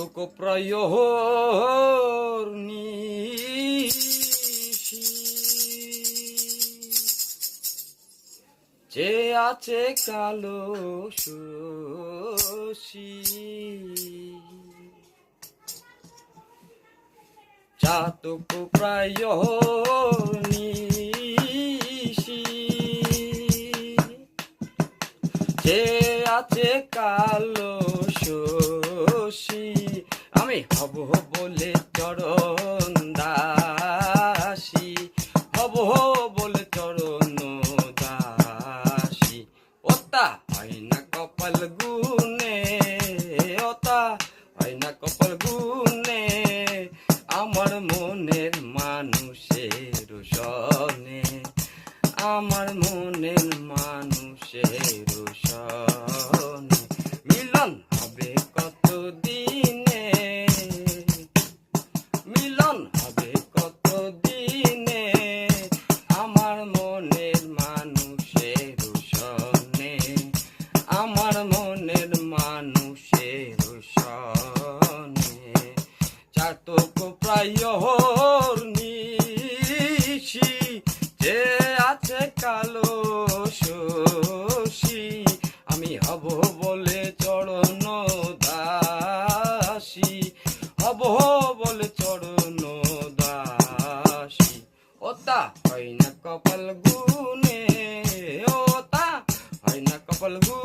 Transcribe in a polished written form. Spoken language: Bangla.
চাতক প্রয়োর নিশি যে আছে কালো শশী চাতক প্রয়োর নিশি যে আছে কালো শশী আমি হব বলে চরণ দাসী হব বলে চরণ দাসী ওতা হয় না কপাল গুনে ওতা হয় না কপাল গুনে আমার মনের মানুষের সনে আমার মনের মানুষের সনে মিলন হবে কত দিনে মিলন হবে কত দিনে আমার মনের মানুষের সনে আমার মনের মানুষের সনে চাতক প্রায়র নিশি যে আছে কালো শশী আমি হব বলে চরণ দাসী হব বলে চরণ দাসী ওতা হয় না কপাল গুনে ওতা হয় না কপাল গুনে